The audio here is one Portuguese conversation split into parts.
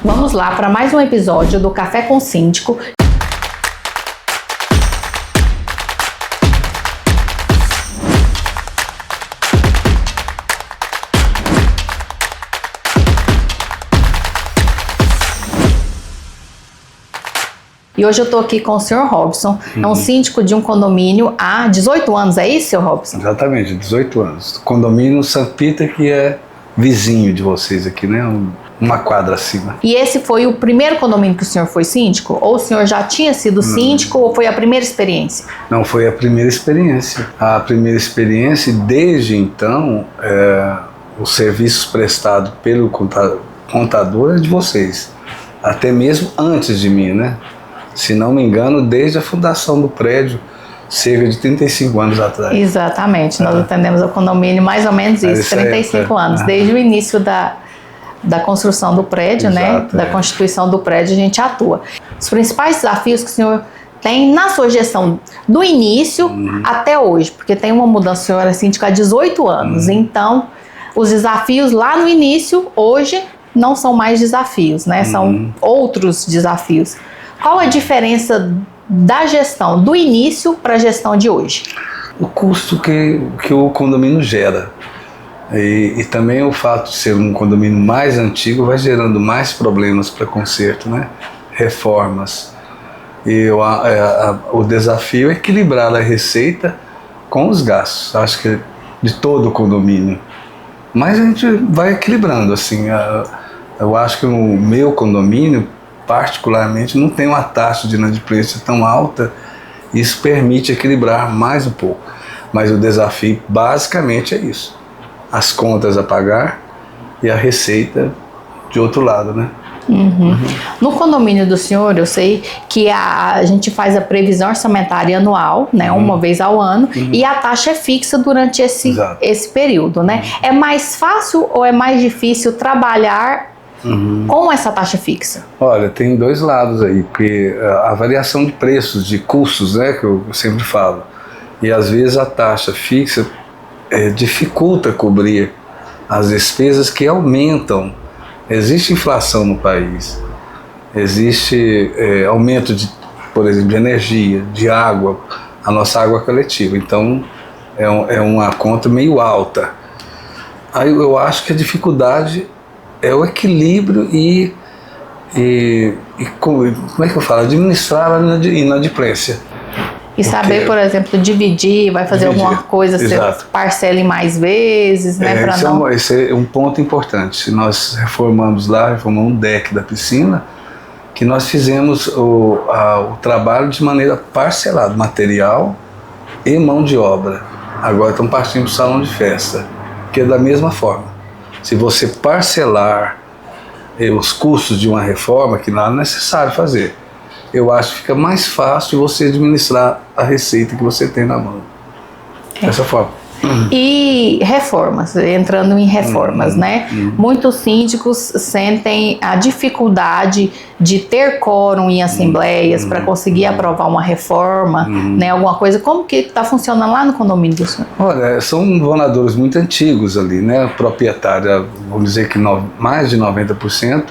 Vamos lá para mais um episódio do Café com Síndico. E hoje eu estou aqui com o Sr. Robson, é um síndico de um condomínio há 18 anos, é isso, Sr. Robson? Exatamente, 18 anos. Condomínio St. Peter, que é vizinho de vocês aqui, né? Uma quadra acima. E esse foi o primeiro condomínio que o senhor foi síndico? Ou o senhor já tinha sido síndico ou foi a primeira experiência? Não, foi a primeira experiência. A primeira experiência, e desde então, os serviços prestados pelo contador é de vocês. Até mesmo antes de mim, né? Se não me engano, desde a fundação do prédio, cerca de 35 anos atrás. Exatamente, nós atendemos o condomínio mais ou menos isso, 35 anos, desde o início da construção do prédio, exato, né? Da constituição do prédio, a gente atua. Os principais desafios que o senhor tem na sua gestão do início até hoje, porque tem uma mudança, o senhor é síndico há 18 anos, então os desafios lá no início, hoje, não são mais desafios, né? São outros desafios. Qual a diferença da gestão do início para a gestão de hoje? O custo que o condomínio gera. E também o fato de ser um condomínio mais antigo vai gerando mais problemas para conserto, né? Reformas. E o desafio é equilibrar a receita com os gastos, acho que de todo o condomínio. Mas a gente vai equilibrando, assim. Eu acho que o meu condomínio, particularmente, não tem uma taxa de inadimplência tão alta, isso permite equilibrar mais um pouco. Mas o desafio basicamente é isso: as contas a pagar e a receita de outro lado, né? No condomínio do senhor, eu sei que a gente faz a previsão orçamentária anual, né, uma vez ao ano, e a taxa é fixa durante esse período, né? É mais fácil ou é mais difícil trabalhar com essa taxa fixa? Olha, tem dois lados aí, porque a variação de preços, de custos, né, que eu sempre falo, e às vezes a taxa fixa dificulta cobrir as despesas que aumentam. Existe inflação no país, existe aumento de, por exemplo, de energia, de água, a nossa água coletiva, então é uma conta meio alta. Aí eu acho que a dificuldade é o equilíbrio e como é que eu falo? Administrar a inadimplência. E saber, por exemplo, dividir, vai fazer alguma coisa, você parcela em mais vezes, né? Esse é um ponto importante. Se nós reformamos um deck da piscina, que nós fizemos o trabalho de maneira parcelada, material e mão de obra. Agora estamos partindo para o salão de festa, que é da mesma forma. Se você parcelar os custos de uma reforma, que não é necessário fazer, eu acho que fica mais fácil você administrar a receita que você tem na mão. Dessa forma. E reformas, entrando em reformas, né? Muitos síndicos sentem a dificuldade de ter quórum em assembleias para conseguir aprovar uma reforma, né? Alguma coisa. Como que está funcionando lá no condomínio do senhor? Olha, são moradores muito antigos ali, né? Proprietária, vamos dizer que mais de 90%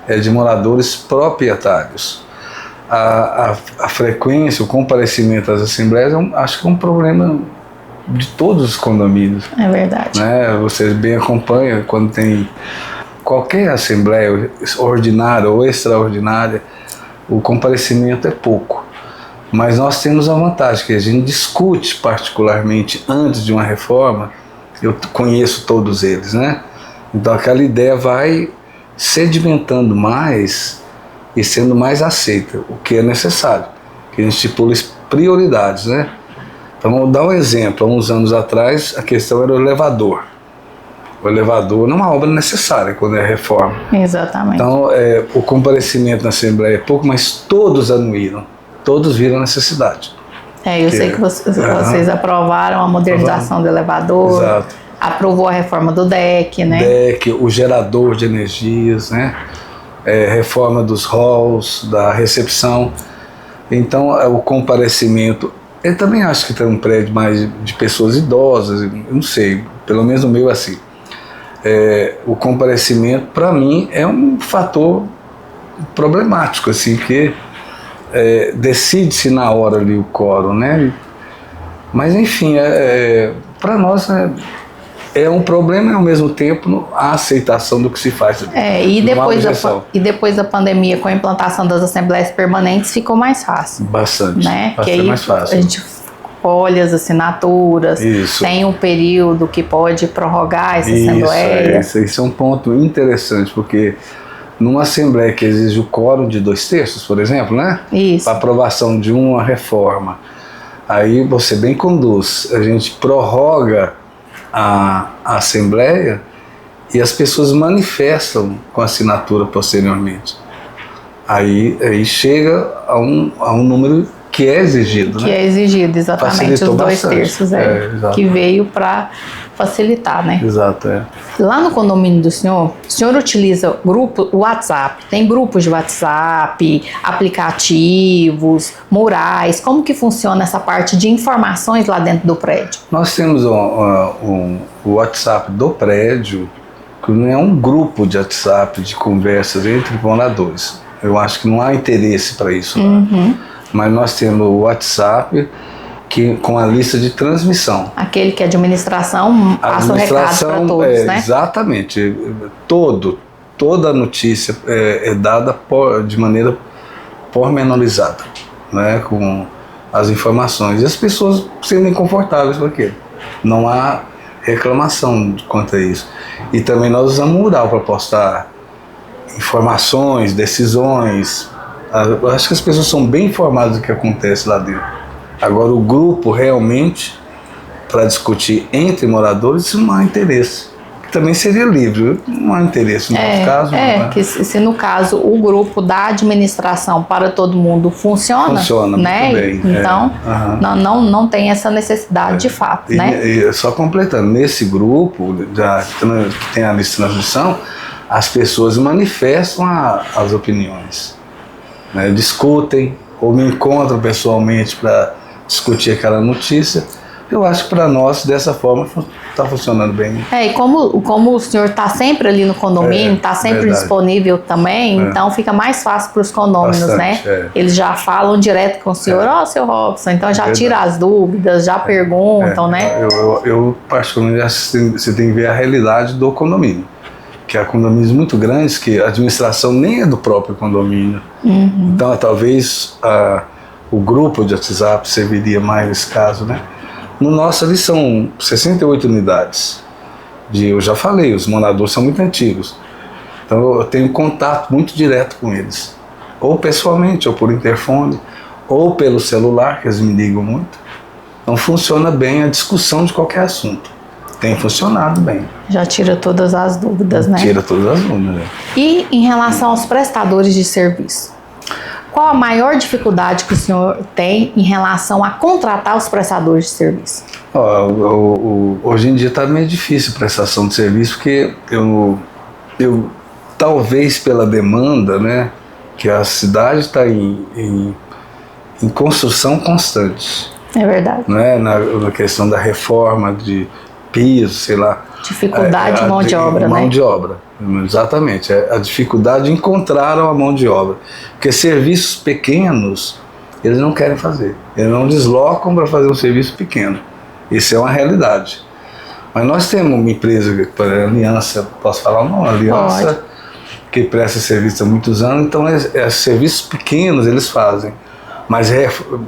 é de moradores proprietários. A frequência, o comparecimento às assembleias, acho que é um problema de todos os condomínios. É verdade. Né? Vocês bem acompanham, quando tem qualquer assembleia ordinária ou extraordinária, o comparecimento é pouco. Mas nós temos a vantagem que a gente discute particularmente antes de uma reforma, eu conheço todos eles, né? Então aquela ideia vai sedimentando mais e sendo mais aceita, o que é necessário, que a gente estipule prioridades, né? Então vamos dar um exemplo. Há uns anos atrás a questão era o elevador. O elevador não é uma obra necessária quando é reforma. Exatamente. Então o comparecimento na Assembleia é pouco, mas todos anuíram, todos viram necessidade. Eu sei que vocês aprovaram a modernização do elevador. Exato. Aprovou a reforma do deck, né? Deck, o gerador de energias, né? Reforma dos halls, da recepção. Então o comparecimento. Eu também acho que tem um prédio mais de pessoas idosas, eu não sei, pelo menos o meu é assim. O comparecimento, para mim, é um fator problemático, assim, que decide-se na hora ali o quórum, né? Mas, enfim, para nós é um problema e, ao mesmo tempo, a aceitação do que se faz. E depois da pandemia, com a implantação das assembleias permanentes, ficou mais fácil. Bastante. Né? Bastante que aí mais fácil. A gente colhe as assinaturas, Isso. tem um período que pode prorrogar essa assembleia. Isso é um ponto interessante, porque numa assembleia que exige o quórum de 2/3, por exemplo, né? Para aprovação de uma reforma, aí você bem conduz, a gente prorroga a assembleia e as pessoas manifestam com assinatura posteriormente. Aí chega a um número que é exigido. Que é exigido, exatamente. Facilitou os 2/3 bastante. Que veio para facilitar, né? Exato, Lá no condomínio do senhor, o senhor utiliza grupo WhatsApp? Tem grupos de WhatsApp, aplicativos, murais? Como que funciona essa parte de informações lá dentro do prédio? Nós temos o WhatsApp do prédio, que não é um grupo de WhatsApp de conversas entre moradores. Eu acho que não há interesse para isso lá. Mas nós temos o WhatsApp com a lista de transmissão. Aquele que a administração passa o recado para todos, né? Exatamente. Toda a notícia é dada de maneira pormenorizada, né? Com as informações. E as pessoas se sentem confortáveis com aquilo. Não há reclamação quanto a isso. E também nós usamos mural para postar informações, decisões. Eu acho que as pessoas são bem informadas do que acontece lá dentro. Agora, o grupo realmente, para discutir entre moradores, isso não há interesse. Também seria livre, não há interesse no nosso caso. Que se no caso o grupo da administração para todo mundo funciona né? Muito bem. Então, não tem essa necessidade de fato, né? E só completando, nesse grupo, que tem a lista de transmissão, as pessoas manifestam as opiniões, né? Discutem ou me encontram pessoalmente para discutir aquela notícia. Eu acho que para nós, dessa forma, está funcionando bem. E como o senhor está sempre ali no condomínio, está sempre disponível também, então fica mais fácil para os condôminos, né? Eles já falam direto com o senhor, seu Robson, então já tira as dúvidas, já perguntam, né? Eu particularmente acho que você tem que ver a realidade do condomínio, que há condomínios muito grandes que a administração nem é do próprio condomínio. Então, talvez o grupo de WhatsApp serviria mais nesse caso, né? No nosso ali são 68 unidades. Eu já falei, os moradores são muito antigos. Então eu tenho contato muito direto com eles. Ou pessoalmente, ou por interfone, ou pelo celular, que eles me ligam muito. Então funciona bem a discussão de qualquer assunto. Tem funcionado bem. Já tira todas as dúvidas, né? Tira todas as dúvidas. E em relação aos prestadores de serviço? Qual a maior dificuldade que o senhor tem em relação a contratar os prestadores de serviço? Hoje em dia está meio difícil a prestação de serviço, porque eu talvez pela demanda, né, que a cidade está em construção constante. É verdade. Né, na questão da reforma de piso, sei lá. Dificuldade de mão de obra, né? Mão de obra, exatamente. A dificuldade de encontrar a mão de obra. Porque serviços pequenos, eles não querem fazer. Eles não deslocam para fazer um serviço pequeno. Isso é uma realidade. Mas nós temos uma empresa, Aliança, posso falar o nome? Aliança, que presta serviço há muitos anos, então serviços pequenos eles fazem. Mas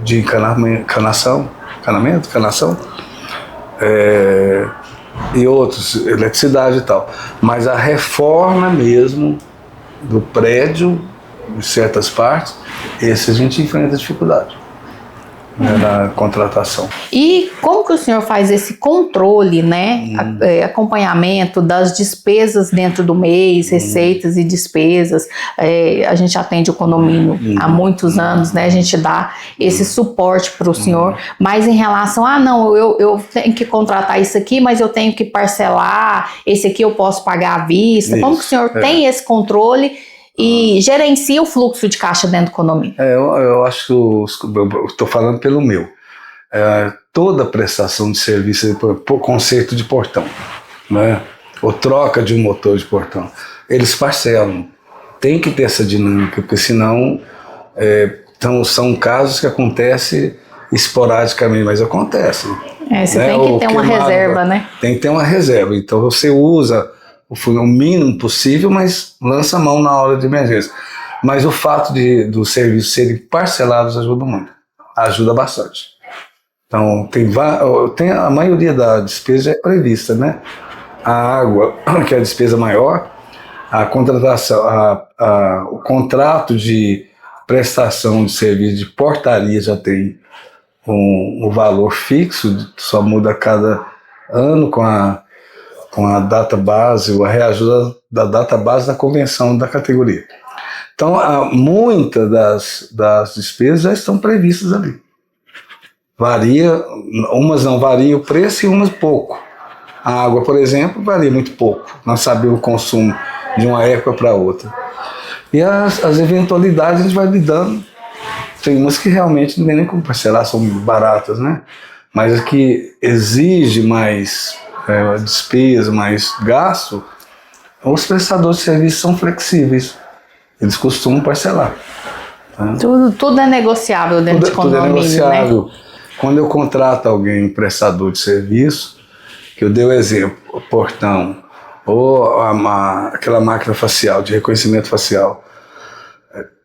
de encanação, e outros, eletricidade e tal. Mas a reforma mesmo do prédio, em certas partes, esse a gente enfrenta dificuldade, né, na contratação. E como que o senhor faz esse controle, né, acompanhamento das despesas dentro do mês, receitas e despesas? A gente atende o condomínio há muitos anos, né, a gente dá esse suporte para o senhor, mas em relação eu tenho que contratar isso aqui, mas eu tenho que parcelar, esse aqui eu posso pagar à vista. Como que o senhor tem esse controle e gerencia o fluxo de caixa dentro do condomínio? Eu acho que eu estou falando pelo meu. Toda prestação de serviço, por conserto de portão, né? Ou troca de um motor de portão, eles parcelam. tem que ter essa dinâmica, porque senão então, são casos que acontecem esporadicamente, mas acontecem. Você tem que ter uma reserva, né? Tem que ter uma reserva. Então você usa o mínimo possível, mas lança a mão na hora de emergência. Mas o fato dos serviços serem parcelados ajuda muito. Ajuda bastante. Então, a maioria da despesa é prevista, né? A água, que é a despesa maior, a contratação, o contrato de prestação de serviço de portaria já tem um valor fixo, só muda a cada ano com a data base, ou a reajuda da data base da convenção da categoria. Então, muitas das despesas já estão previstas ali. Varia, umas não variam o preço e umas pouco. A água, por exemplo, varia muito pouco. Nós sabemos o consumo de uma época para outra. E as eventualidades a gente vai lidando. Tem umas que realmente não tem nem como parcelar, são baratas, né? Mas as que exige mais despesa, mais gasto, os prestadores de serviços são flexíveis. Eles costumam parcelar. Tá? Tudo é negociável dentro de condomínio, tudo é negociável. Né? Quando eu contrato alguém, prestador de serviço, que eu dei o exemplo, o portão, ou aquela máquina facial, de reconhecimento facial,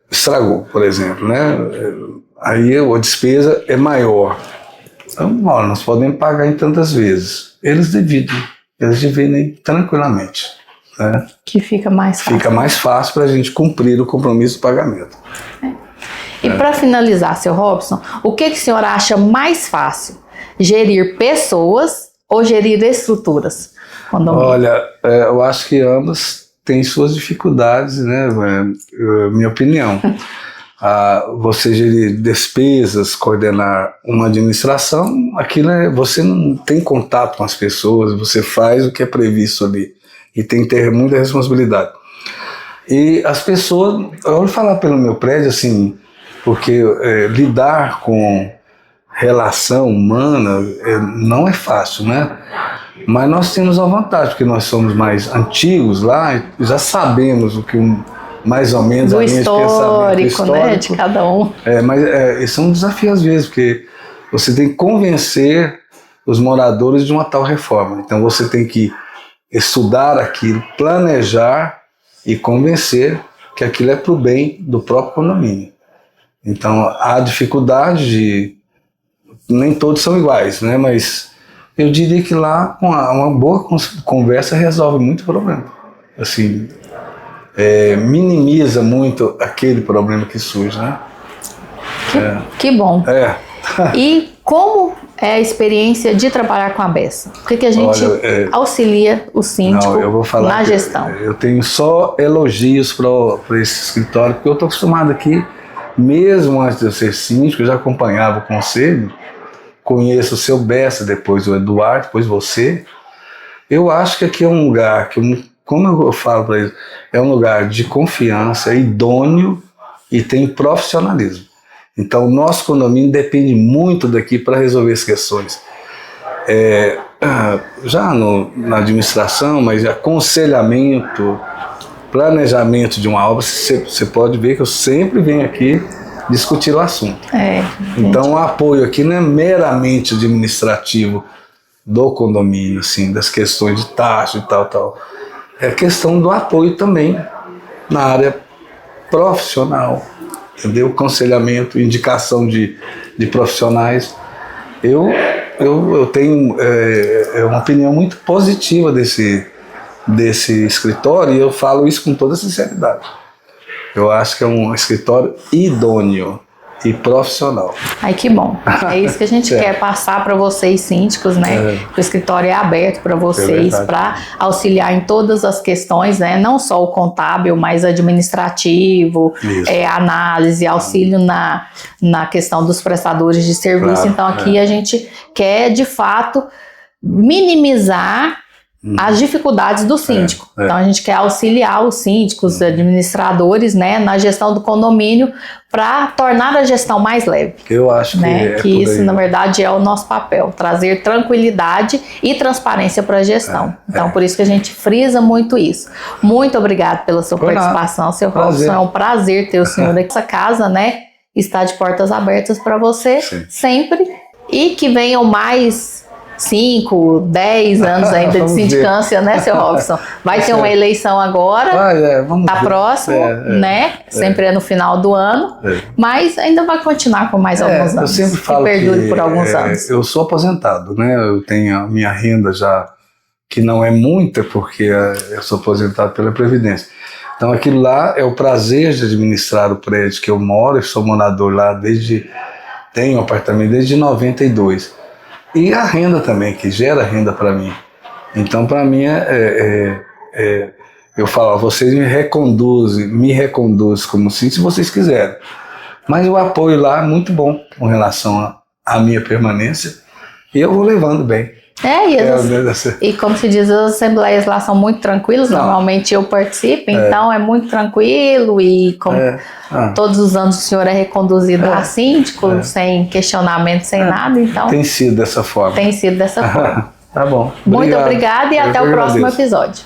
estragou, por exemplo, né? Aí a despesa é maior. Então, nós podemos pagar em tantas vezes. Eles dividem tranquilamente. Né? Que fica mais fácil. Fica mais fácil para a gente cumprir o compromisso do pagamento. E para finalizar, seu Robson, o que o senhor acha mais fácil? Gerir pessoas ou gerir estruturas? Olha, eu acho que ambas têm suas dificuldades, né? Minha opinião. Você gerir despesas, coordenar uma administração, aquilo você não tem contato com as pessoas, você faz o que é previsto ali e tem que ter muita responsabilidade. E as pessoas, eu vou falar pelo meu prédio assim, porque lidar com relação humana não é fácil, né? Mas nós temos uma vantagem, porque nós somos mais antigos lá, já sabemos o que mais ou menos a linha de pensamento histórico, né, de cada um. Mas esse é um desafio às vezes, porque você tem que convencer os moradores de uma tal reforma. Então você tem que estudar aquilo, planejar e convencer que aquilo é para o bem do próprio condomínio. Então há dificuldade de... Nem todos são iguais, né? Mas eu diria que lá uma boa conversa resolve muito problema. Assim, minimiza muito aquele problema que surge, né? Que bom. E como é a experiência de trabalhar com a Bessa? O que a gente auxilia o síndico na gestão? Eu tenho só elogios para esse escritório, porque eu estou acostumado aqui, mesmo antes de eu ser síndico, eu já acompanhava o conselho, conheço o seu Bessa, depois o Eduardo, depois você. Eu acho que aqui é um lugar que, como eu falo para eles, é um lugar de confiança, idôneo e tem profissionalismo. Então, o nosso condomínio depende muito daqui para resolver as questões. Já na administração, mas aconselhamento, planejamento de uma obra, você pode ver que eu sempre venho aqui discutir o assunto. Então, o apoio aqui não é meramente administrativo do condomínio, assim, das questões de taxa e tal. É questão do apoio também na área profissional, entendeu? Aconselhamento, indicação de profissionais. Eu tenho uma opinião muito positiva desse escritório e eu falo isso com toda sinceridade. Eu acho que é um escritório idôneo e profissional. Ai, que bom. É isso que a gente quer passar para vocês, síndicos, né? O escritório é aberto para vocês, para auxiliar em todas as questões, né? Não só o contábil, mas administrativo, análise, auxílio na questão dos prestadores de serviço. Então, aqui a gente quer, de fato, minimizar as dificuldades do síndico. Então a gente quer auxiliar os síndicos, os administradores, né, na gestão do condomínio para tornar a gestão mais leve. Eu acho que isso, na verdade, é o nosso papel, trazer tranquilidade e transparência para a gestão. Então, por isso que a gente frisa muito isso. Muito obrigado pela sua participação, seu Robson. É um prazer ter o senhor aqui. Essa casa, né, está de portas abertas para você sempre. E que venham mais 5, 10 anos ainda de sindicância, né, seu Robson? Vai ter uma eleição agora, tá próximo, né? Sempre é no final do ano, mas ainda vai continuar por mais alguns anos. Eu sempre falo que por alguns anos. Eu sou aposentado, né? Eu tenho a minha renda já, que não é muita, porque eu sou aposentado pela Previdência. Então aquilo lá é o prazer de administrar o prédio que eu moro, eu sou morador lá tenho um apartamento desde 92. E a renda também, que gera renda para mim. Então, para mim, eu falo, vocês me reconduzem como síndico se vocês quiserem. Mas o apoio lá é muito bom com relação à minha permanência. E eu vou levando bem. E como se diz, as assembleias lá são muito tranquilas, normalmente eu participo, então é muito tranquilo e como todos os anos o senhor é reconduzido a síndico, sem questionamento, sem nada, então... Tem sido dessa forma. Tem sido dessa forma. Tá bom. Muito obrigada e até o próximo episódio.